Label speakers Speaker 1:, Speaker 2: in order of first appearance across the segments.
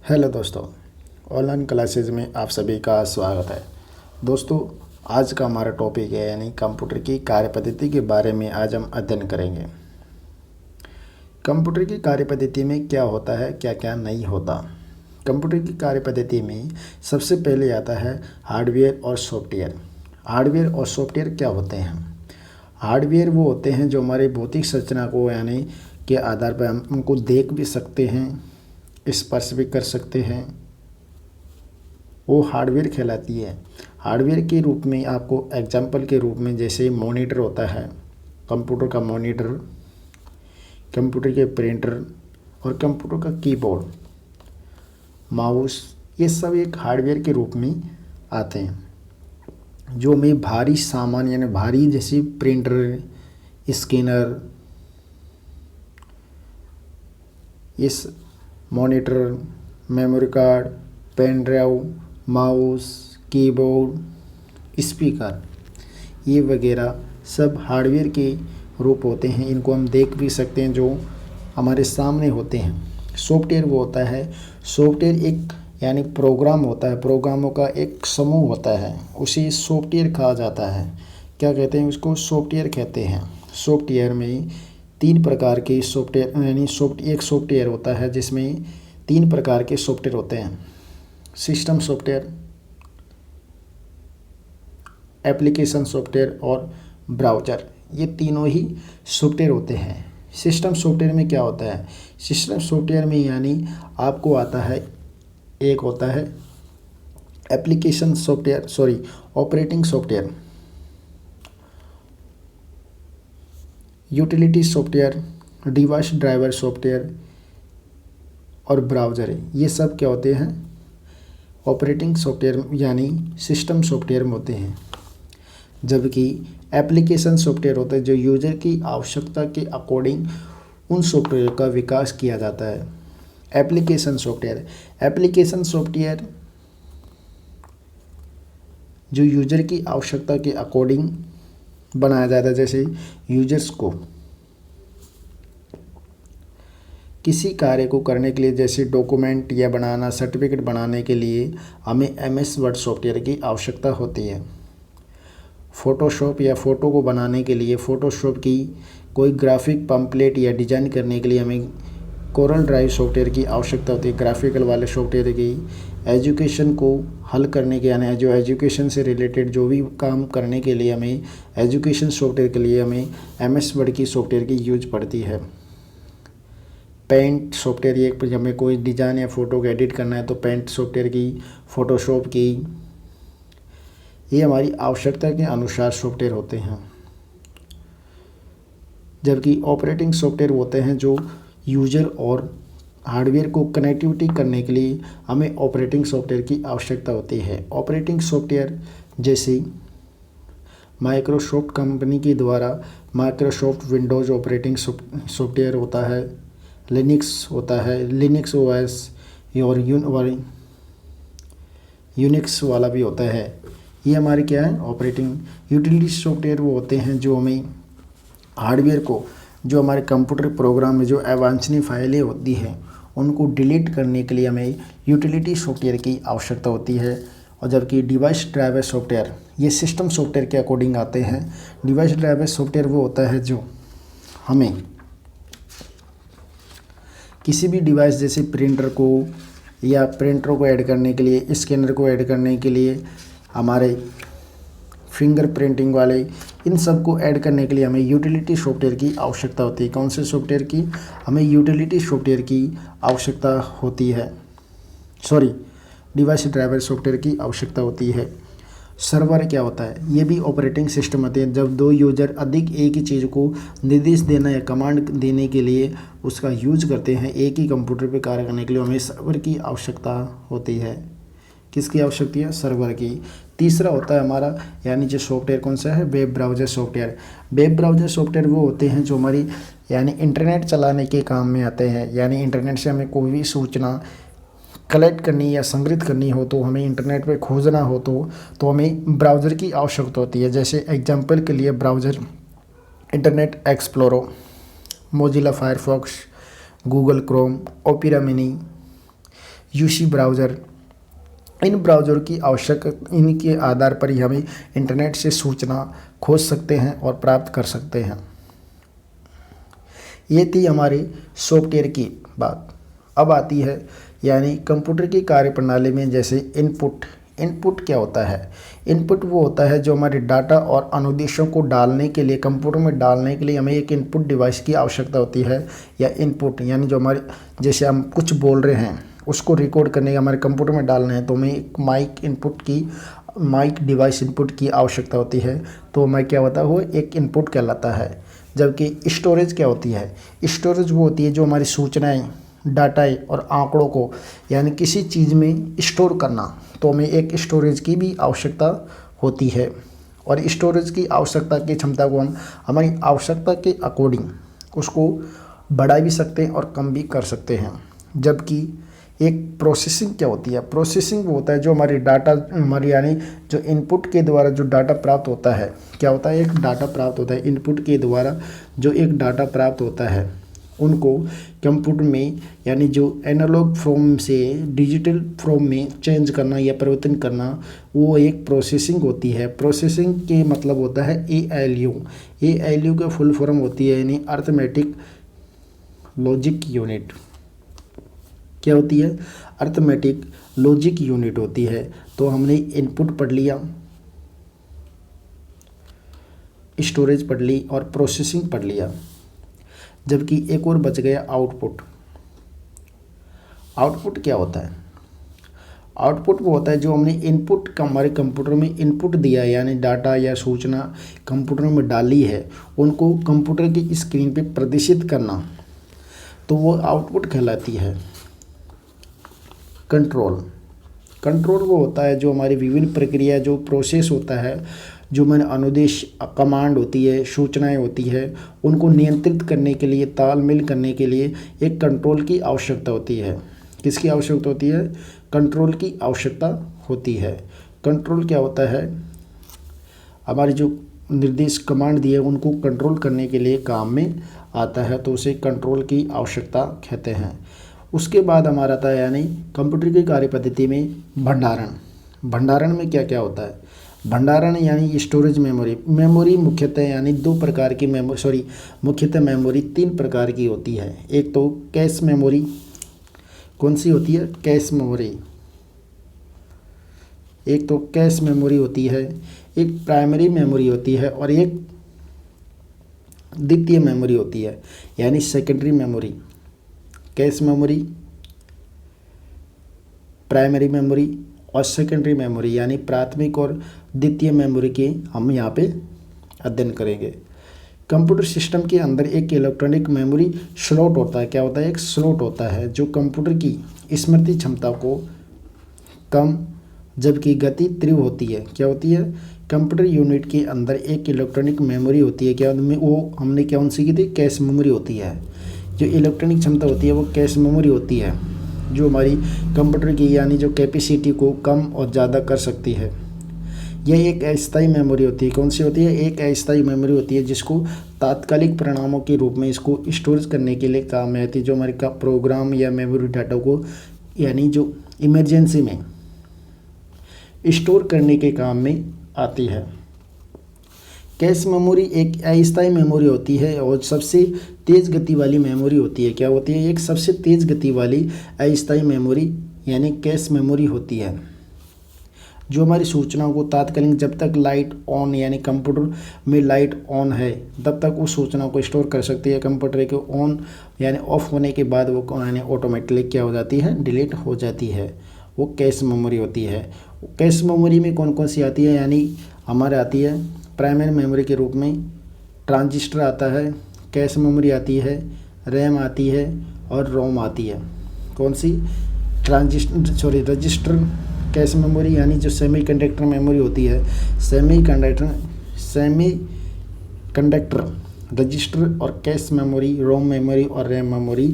Speaker 1: Hello दोस्तों, online classes में आप सभी का स्वागत है। दोस्तों, आज का हमारा टॉपिक है यानी कंप्यूटर की कार्यपद्धति के बारे में आज हम अध्ययन करेंगे। कंप्यूटर की कार्यपद्धति में क्या होता है, क्या क्या नहीं होता। कंप्यूटर की कार्यपद्धति में सबसे पहले आता है हार्डवेयर और सॉफ्टवेयर। हार्डवेयर और सॉफ्टवेयर क्या होते हैं? हार्डवेयर वो होते हैं जो हमारे भौतिक संरचना को यानी के आधार पर हम उनको देख भी सकते हैं, स्पर्श भी कर सकते हैं, वो हार्डवेयर कहलाती है। हार्डवेयर के रूप में आपको एग्जाम्पल के रूप में जैसे मॉनिटर होता है, कंप्यूटर का मॉनिटर, कंप्यूटर के प्रिंटर और कंप्यूटर का कीबोर्ड, माउस, ये सब एक हार्डवेयर के रूप में आते हैं जो हमें भारी सामान यानी भारी जैसे प्रिंटर, स्कैनर, इस monitor, memory card, pen drive, mouse, keyboard, speaker, ये वगैरह सब हार्डवेयर के रूप होते हैं। इनको हम देख भी सकते हैं जो हमारे सामने होते हैं। सॉफ्टवेयर वो होता है, सॉफ्टवेयर एक यानी प्रोग्राम होता है, प्रोग्रामों का एक समूह होता है, उसे सॉफ्टवेयर कहा जाता है। क्या कहते हैं उसको? सॉफ्टवेयर कहते हैं। सॉफ्टवेयर में 3 प्रकार के सॉफ्टवेयर यानी एक सॉफ्टवेयर होता है जिसमें 3 प्रकार के सॉफ्टवेयर होते हैं। सिस्टम सॉफ्टवेयर, एप्लीकेशन सॉफ्टवेयर और ब्राउज़र, ये तीनों ही सॉफ्टवेयर होते हैं। सिस्टम सॉफ्टवेयर में क्या होता है? सिस्टम सॉफ्टवेयर में यानी आपको आता है, एक होता है application software operating software, utility software, device driver software और ब्राउज़र है। ये सब क्या होते हैं? ऑपरेटिंग सॉफ्टवेयर यानी सिस्टम सॉफ्टवेयर में होते हैं। जबकि एप्लीकेशन सॉफ्टवेयर होता है जो यूजर की आवश्यकता के अकॉर्डिंग उन सॉफ्टवेयर का विकास किया जाता है। एप्लीकेशन सॉफ्टवेयर जो यूजर की आवश्यकता के अकॉर्डिंग बनाया जाता है। जैसे यूजर्स को किसी कार्य को करने के लिए, जैसे डॉक्यूमेंट या बनाना, सर्टिफिकेट बनाने के लिए हमें MS वर्ड सॉफ्टवेयर की आवश्यकता होती है। फ़ोटोशॉप या फ़ोटो को बनाने के लिए, फ़ोटोशॉप की कोई ग्राफिक पम्पलेट या डिज़ाइन करने के लिए हमें कोरल ड्राइव सॉफ्टवेयर की आवश्यकता होती है। ग्राफिकल वाले सॉफ्टवेयर की एजुकेशन को हल करने के यानी जो एजुकेशन से रिलेटेड जो भी काम करने के लिए हमें एजुकेशन सॉफ्टवेयर के लिए हमें MS वर्ड की सॉफ्टवेयर की यूज पड़ती है। पेंट सॉफ्टवेयर, ये हमें कोई डिज़ाइन या फ़ोटो को एडिट करना है तो पेंट सॉफ्टवेयर की, फ़ोटोशॉप की, ये हमारी आवश्यकता के अनुसार सॉफ्टवेयर होते हैं। जबकि ऑपरेटिंग सॉफ्टवेयर होते हैं जो यूजर और हार्डवेयर को कनेक्टिविटी करने के लिए हमें ऑपरेटिंग सॉफ्टवेयर की आवश्यकता होती है। ऑपरेटिंग सॉफ्टवेयर जैसे माइक्रोसॉफ्ट कंपनी के द्वारा माइक्रोसॉफ्ट विंडोज़ ऑपरेटिंग सॉफ्टवेयर होता है, लिनक्स होता है, लिनक्स OS और यूनिक्स वाला भी होता है। ये हमारे क्या है? ऑपरेटिंग। यूटिलिटी सॉफ्टवेयर वो होते हैं जो हमें हार्डवेयर को, जो हमारे कंप्यूटर प्रोग्राम में जो अवांछनीय फाइलें होती हैं उनको डिलीट करने के लिए हमें यूटिलिटी सॉफ्टवेयर की आवश्यकता होती है। और जबकि डिवाइस ड्राइवर सॉफ्टवेयर ये सिस्टम सॉफ्टवेयर के अकॉर्डिंग आते हैं। डिवाइस ड्राइवर सॉफ्टवेयर वो होता है जो हमें किसी भी डिवाइस जैसे प्रिंटर को ऐड करने के लिए, स्कैनर को ऐड करने के लिए, हमारे फिंगर प्रिंटिंग वाले, इन सब को ऐड करने के लिए हमें यूटिलिटी सॉफ्टवेयर की आवश्यकता होती है। कौन से सॉफ्टवेयर की? हमें यूटिलिटी सॉफ्टवेयर की आवश्यकता होती है, डिवाइस ड्राइवर सॉफ्टवेयर की आवश्यकता होती है। सर्वर क्या होता है? ये भी ऑपरेटिंग सिस्टम होते हैं। जब 2 यूजर अधिक एक ही चीज़ को निर्देश देना या कमांड देने के लिए उसका यूज करते हैं, एक ही कंप्यूटर पर कार्य करने के लिए हमें सर्वर की आवश्यकता होती है। किसकी आवश्यकता है? सर्वर की। तीसरा होता है हमारा यानी जो सॉफ्टवेयर कौन सा है? Web browser software. Web browser software वो होते हैं जो हमारी यानी इंटरनेट चलाने के काम में आते हैं। यानी इंटरनेट से हमें कोई भी सूचना कलेक्ट करनी या संग्रहित करनी हो, तो हमें इंटरनेट पे खोजना हो तो हमें ब्राउज़र की आवश्यकता होती है। जैसे एग्जांपल के लिए browser internet explorer, Mozilla Firefox, Google Chrome, opera mini, UC browser, इन ब्राउज़र की इनके आधार पर ही हमें इंटरनेट से सूचना खोज सकते हैं और प्राप्त कर सकते हैं। ये थी हमारी सॉफ्टवेयर की बात। अब आती है यानी कंप्यूटर की कार्यप्रणाली में जैसे इनपुट क्या होता है? इनपुट वो होता है जो हमारे डाटा और अनुदेशों को डालने के लिए, कंप्यूटर में डालने के लिए हमें एक इनपुट डिवाइस की आवश्यकता होती है। या इनपुट यानी जो हमारे, जैसे हम कुछ बोल रहे हैं उसको रिकॉर्ड करने के हमारे कंप्यूटर में डालना है तो हमें एक माइक डिवाइस इनपुट की आवश्यकता होती है। तो हमें क्या होता है, वो एक इनपुट कहलाता है। जबकि स्टोरेज क्या होती है? स्टोरेज वो होती है जो हमारी सूचनाएं, डाटाएं और आंकड़ों को यानी किसी चीज़ में स्टोर करना। तो हमें एक स्टोरेज की भी आवश्यकता होती है और स्टोरेज की आवश्यकता की क्षमता को हम हमारी आवश्यकता के अकॉर्डिंग उसको बढ़ा भी सकते हैं और कम भी कर सकते हैं। जबकि एक प्रोसेसिंग क्या होती है? प्रोसेसिंग वो होता है जो हमारी डाटा, हमारी यानी जो इनपुट के द्वारा जो डाटा प्राप्त होता है, क्या होता है, एक डाटा प्राप्त होता है इनपुट के द्वारा जो एक डाटा प्राप्त होता है उनको कंप्यूटर में यानी जो एनालॉग फॉर्म से डिजिटल फॉर्म में चेंज करना या परिवर्तन करना, वो एक प्रोसेसिंग होती है। प्रोसेसिंग के मतलब होता है ALU। ALU का फुल फॉर्म होती है यानी अर्थमेटिक लॉजिक यूनिट। क्या होती है? अर्थमेटिक लॉजिक यूनिट होती है। तो हमने इनपुट पढ़ लिया, स्टोरेज पढ़ ली और प्रोसेसिंग पढ़ लिया। जबकि एक और बच गया आउटपुट। आउटपुट क्या होता है? आउटपुट वो होता है जो हमने इनपुट का हमारे कंप्यूटर में इनपुट दिया है यानी डाटा या सूचना कंप्यूटर में डाली है, उनको कंप्यूटर की स्क्रीन पे प्रदर्शित करना, तो वो आउटपुट कहलाती है। कंट्रोल वो होता है जो हमारी विभिन्न प्रक्रिया, जो प्रोसेस होता है, जो मैंने अनुदेश कमांड होती है, सूचनाएं होती है, उनको नियंत्रित करने के लिए, तालमेल करने के लिए एक कंट्रोल की आवश्यकता होती है। किसकी आवश्यकता होती है? कंट्रोल की आवश्यकता होती है। कंट्रोल क्या होता है? हमारे जो निर्देश कमांड दिए उनको कंट्रोल करने के लिए काम में आता है, तो उसे कंट्रोल की आवश्यकता कहते हैं। उसके बाद हमारा आता है यानी कंप्यूटर की कार्य पद्धति में भंडारण में क्या क्या होता है? भंडारण यानी स्टोरेज मेमोरी मुख्यतः यानी मुख्यतः मेमोरी 3 प्रकार की होती है। एक तो कैश मेमोरी। कौन सी होती है? Cache memory. एक तो कैश मेमोरी होती है, एक प्राइमरी मेमोरी होती है और एक द्वितीय मेमोरी होती है यानी secondary memory. Cache memory, primary memory और सेकेंडरी मेमोरी यानी प्राथमिक और द्वितीय मेमोरी के हम यहाँ पे अध्ययन करेंगे। कंप्यूटर सिस्टम के अंदर एक इलेक्ट्रॉनिक मेमोरी स्लॉट होता है। क्या होता है? एक स्लॉट होता है जो कंप्यूटर की स्मृति क्षमता को कम जबकि गति तीव्र होती है। क्या होती है? कंप्यूटर यूनिट के अंदर एक इलेक्ट्रॉनिक मेमोरी होती है। क्या वो हमने क्या उनसे की थी? कैश मेमोरी होती है। जो इलेक्ट्रॉनिक क्षमता होती है वो कैश मेमोरी होती है, जो हमारी कंप्यूटर की यानी जो कैपेसिटी को कम और ज़्यादा कर सकती है। यह एक अस्थायी मेमोरी होती है। कौन सी होती है? एक अस्थायी मेमोरी होती है जिसको तात्कालिक परिणामों के रूप में इसको स्टोरेज करने के लिए काम में आती है, जो हमारे का प्रोग्राम या मेमोरी डाटा को यानी जो इमरजेंसी में स्टोर करने के काम में आती है। कैश मेमोरी एक अस्थायी मेमोरी होती है और सबसे तेज़ गति वाली मेमोरी होती है। क्या होती है? एक सबसे तेज़ गति वाली अस्थायी मेमोरी यानी कैश मेमोरी होती है, जो हमारी सूचनाओं को तात्कालिक जब तक लाइट ऑन यानी कंप्यूटर में लाइट ऑन है तब तक उस सूचना को स्टोर कर सकती है। कंप्यूटर के ऑन यानी ऑफ होने के बाद वो यानी ऑटोमेटिकली क्या हो जाती है? डिलीट हो जाती है। वो कैश मेमोरी होती है। कैश मेमोरी में कौन कौन सी आती है? यानी हमारे आती है प्राइमरी मेमोरी के रूप में ट्रांजिस्टर आता है, कैश मेमोरी आती है, रैम आती है और रोम आती है। कौन सी? रजिस्टर कैश मेमोरी यानी जो सेमीकंडक्टर मेमोरी होती है, सेमीकंडक्टर रजिस्टर और कैश मेमोरी, रोम मेमोरी और रैम मेमोरी,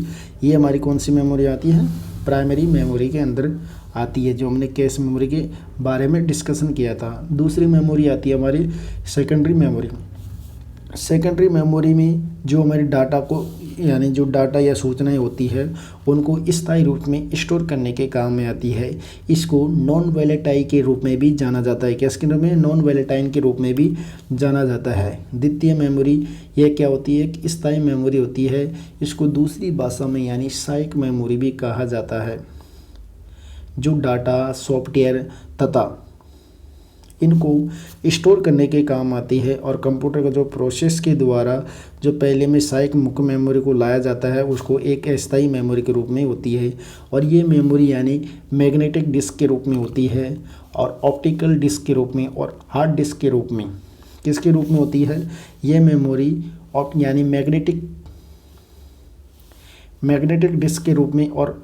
Speaker 1: ये हमारी कौन सी मेमोरी आती है? प्राइमरी मेमोरी के अंदर आती है, जो हमने कैश मेमोरी के बारे में डिस्कशन किया था। दूसरी मेमोरी आती है हमारी सेकेंडरी मेमोरी। सेकेंडरी मेमोरी में जो हमारी डाटा को यानी जो डाटा या सूचनाएं होती है उनको स्थायी रूप में स्टोर करने के काम में आती है। इसको नॉन वोलेटाइल के रूप में भी जाना जाता है। किसके रूप में? नॉन वोलेटाइल के रूप में भी जाना जाता है। द्वितीय मेमोरी यह क्या होती है? एक स्थायी मेमोरी होती है। इसको दूसरी भाषा में यानी सहायक मेमोरी भी कहा जाता है, जो डाटा, सॉफ्टवेयर तथा इनको स्टोर करने के काम आती है। और कंप्यूटर का जो प्रोसेस के द्वारा जो पहले में सहायक मुख्य मेमोरी को लाया जाता है उसको एक अस्थायी मेमोरी के रूप में होती है। और ये मेमोरी यानी मैग्नेटिक डिस्क के रूप में होती है और ऑप्टिकल डिस्क के रूप में और हार्ड डिस्क के रूप में। किसके रूप में होती है? ये मेमोरी यानी मैग्नेटिक डिस्क के रूप में और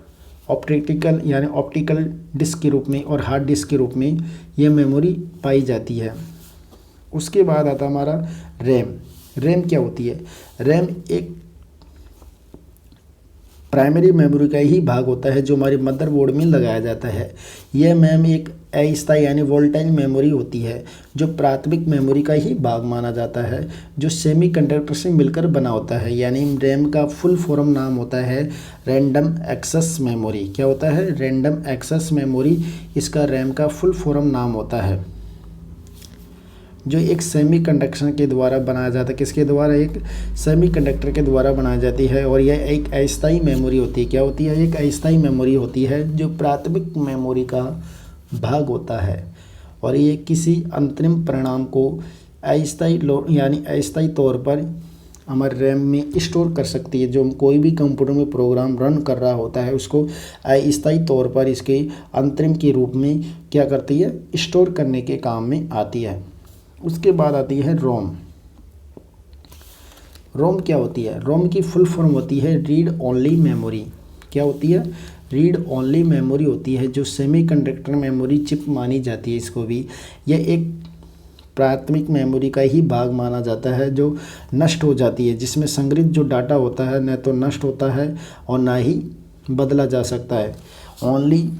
Speaker 1: ऑप्टिकल डिस्क के रूप में और हार्ड डिस्क के रूप में ये मेमोरी पाई जाती है। उसके बाद आता हमारा रैम। रैम क्या होती है? रैम एक प्राइमरी मेमोरी का ही भाग होता है जो हमारे मदरबोर्ड में लगाया जाता है। यह मैम एक अस्थायी यानी वोलेटाइल मेमोरी होती है जो प्राथमिक मेमोरी का ही भाग माना जाता है, जो सेमीकंडक्टर से मिलकर बना होता है। यानी रैम का फुल फॉर्म नाम होता है रैंडम एक्सेस मेमोरी। क्या होता है? रैंडम एक्सेस मेमोरी इसका रैम का फुल फॉर्म नाम होता है, जो एक सेमीकंडक्टर के द्वारा बनाया जाता है। किसके द्वारा? एक सेमीकंडक्टर के द्वारा बनाई जाती है। और यह एक अस्थायी मेमोरी होती है। क्या होती है? एक अस्थायी मेमोरी होती है जो प्राथमिक मेमोरी का भाग होता है और ये किसी अंतरिम परिणाम को अस्थायी तौर पर हमारे रैम में स्टोर कर सकती है। जो कोई भी कंप्यूटर में प्रोग्राम रन कर रहा होता है उसको अस्थायी तौर पर इसके अंतरिम के रूप में क्या करती है? स्टोर करने के काम में आती है। उसके बाद आती है रोम। रोम क्या होती है? रोम की फुल फॉर्म होती है रीड ओनली मेमोरी। क्या होती है? रीड ओनली मेमोरी होती है जो सेमीकंडक्टर मेमोरी चिप मानी जाती है। इसको भी यह एक प्राथमिक मेमोरी का ही भाग माना जाता है जो नष्ट हो जाती है, जिसमें संग्रहित जो डाटा होता है न तो नष्ट होता है और ना ही बदला जा सकता है। ओनली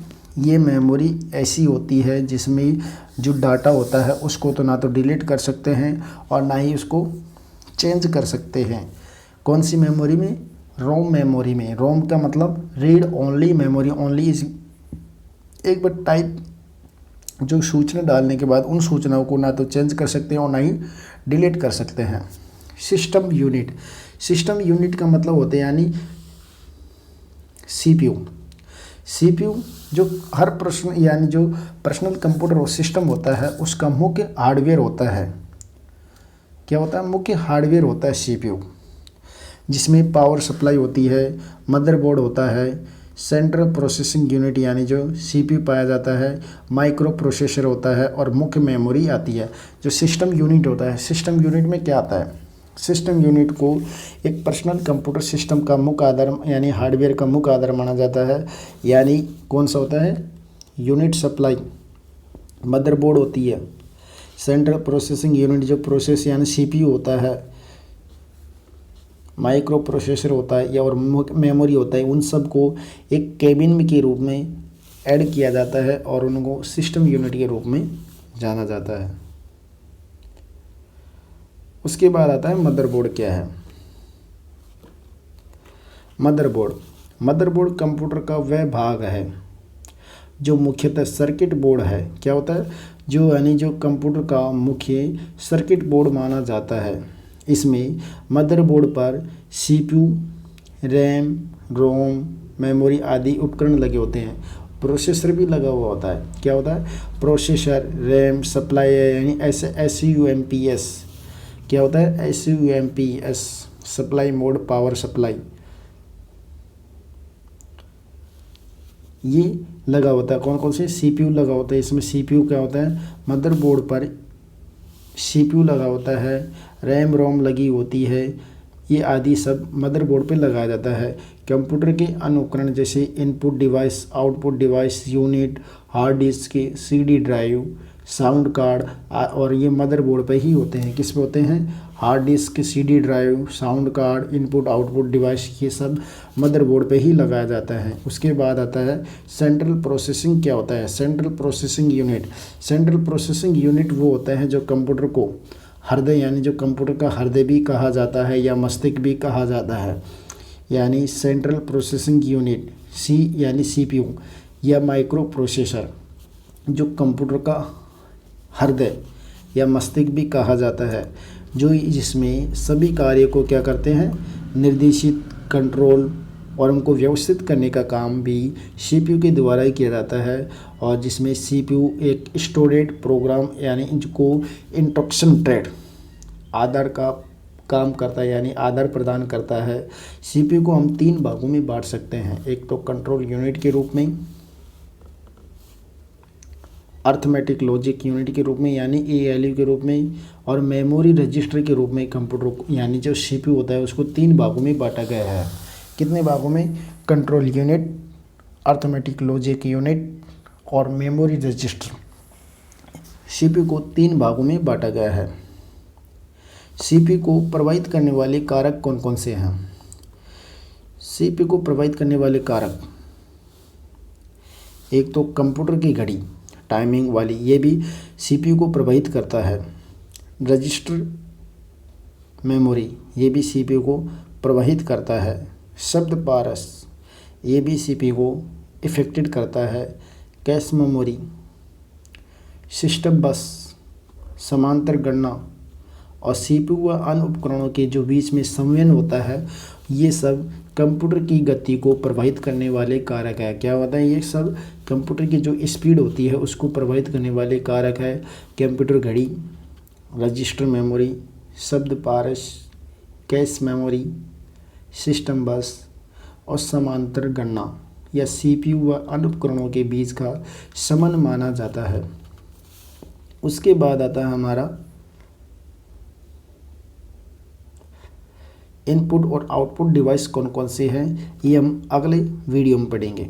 Speaker 1: ये मेमोरी ऐसी होती है जिसमें जो डाटा होता है उसको तो ना तो डिलीट कर सकते हैं और ना ही उसको चेंज कर सकते हैं। कौन सी मेमोरी में? रोम मेमोरी में। रोम का मतलब रीड ओनली मेमोरी। ओनली इस एक बार टाइप जो सूचना डालने के बाद उन सूचनाओं को ना तो चेंज कर सकते हैं और ना ही डिलीट कर सकते हैं। System unit. सिस्टम यूनिट का मतलब होते हैं यानी सीपीयू। सीपीयू जो हर पर्सनल कंप्यूटर सिस्टम होता है उसका मुख्य हार्डवेयर होता है। क्या होता है? मुख्य हार्डवेयर होता है सीपीयू, जिसमें पावर सप्लाई होती है, मदरबोर्ड होता है, सेंट्रल प्रोसेसिंग यूनिट यानी जो सीपीयू पाया जाता है, माइक्रो प्रोसेसर होता है और मुख्य मेमोरी आती है। जो सिस्टम यूनिट होता है, सिस्टम यूनिट में क्या आता है? सिस्टम यूनिट को एक पर्सनल कंप्यूटर सिस्टम का मुख्य आधार यानी हार्डवेयर का मुख्य आधार माना जाता है। यानी कौन सा होता है? यूनिट सप्लाई मदरबोर्ड होती है, सेंट्रल प्रोसेसिंग यूनिट जो प्रोसेस यानी सीपीयू होता है, माइक्रो प्रोसेसर होता है या और मेमोरी होता है। उन सब को एक केबिन के रूप में ऐड किया जाता है और उनको सिस्टम यूनिट के रूप में जाना जाता है। उसके बाद आता है मदरबोर्ड। क्या है मदरबोर्ड? मदरबोर्ड कंप्यूटर का वह भाग है जो मुख्यतः सर्किट बोर्ड है। क्या होता है? जो कंप्यूटर का मुख्य सर्किट बोर्ड माना जाता है। इसमें मदरबोर्ड पर सीपीयू, रैम, रोम, मेमोरी आदि उपकरण लगे होते हैं। प्रोसेसर भी लगा हुआ होता है। क्या होता है? प्रोसेसर, रैम, सप्लाई यानी SUMPS। क्या होता है? SUMPS supply mode power supply, ये लगा होता है। कौन कौन से? सीपीयू लगा होता है। इसमें सीपीयू क्या होता है? मदरबोर्ड पर सीपीयू लगा होता है, रैम रोम लगी होती है, ये आदि सब मदरबोर्ड पे लगाया जाता है। कंप्यूटर के अन्य उपकरण जैसे input device, output device, unit, hard disk, CD drive, sound card और ये मदरबोर्ड पे ही होते हैं। किस पे होते हैं? Hard disk, CD drive, sound card, input output device, ये सब मदरबोर्ड पे ही लगाया जाता है। उसके बाद आता है सेंट्रल प्रोसेसिंग। क्या होता है? Central processing unit. Central processing unit वो होता है जो कंप्यूटर को हृदय यानी जो कंप्यूटर का हृदय भी कहा जाता है या मस्तिष्क भी कहा जाता है, यानी सेंट्रल प्रोसेसिंग यूनिट, सी यानी सीपीयू या माइक्रो प्रोसेसर, जो कंप्यूटर का हृदय या मस्तिष्क भी कहा जाता है, जो जिसमें सभी कार्य को क्या करते हैं, निर्देशित, कंट्रोल और उनको व्यवस्थित करने का काम भी सीपीयू के द्वारा ही किया जाता है। और जिसमें सीपीयू एक स्टोरेज प्रोग्राम यानी इनको इंस्ट्रक्शन ट्रेड आधार का काम करता है, यानी आधार प्रदान करता है। सीपीयू को हम 3 भागों में बांट सकते हैं, एक तो कंट्रोल यूनिट के रूप में, अर्थमेटिक लॉजिक यूनिट के रूप में यानी एएलयू के रूप में, और मेमोरी रजिस्टर के रूप में। कंप्यूटर को यानी जो सीपीयू होता है उसको 3 भागों में बांटा गया है। कितने भागों में? Control unit, arithmetic logic unit और मेमोरी रजिस्टर। सीपीयू को 3 भागों में बांटा गया है। सीपीयू को प्रभावित करने वाले कारक कौन कौन से हैं? सीपीयू को प्रभावित करने वाले कारक, एक तो कंप्यूटर की घड़ी टाइमिंग वाली, ये भी सीपीयू को प्रभावित करता है। रजिस्टर मेमोरी, ये भी सीपीयू को प्रभावित करता है। शब्द पारस, ये भी सीपीयू को इफेक्टेड करता है। कैश मेमोरी, सिस्टम बस, समांतर गणना और सीपीयू व अन्य उपकरणों के जो बीच में संवहन होता है, ये सब कंप्यूटर की गति को प्रभावित करने वाले कारक है। क्या होता है? ये सब कंप्यूटर की जो स्पीड होती है उसको प्रभावित करने वाले कारक है। कंप्यूटर घड़ी, रजिस्टर मेमोरी, शब्द पारस, कैश मेमोरी, सिस्टम बस और समांतर गणना या सीपीयू व अन्य उपकरणों के बीच का संबंध माना जाता है। उसके बाद आता है हमारा इनपुट और आउटपुट डिवाइस कौन कौन से हैं, ये हम अगले वीडियो में पढ़ेंगे।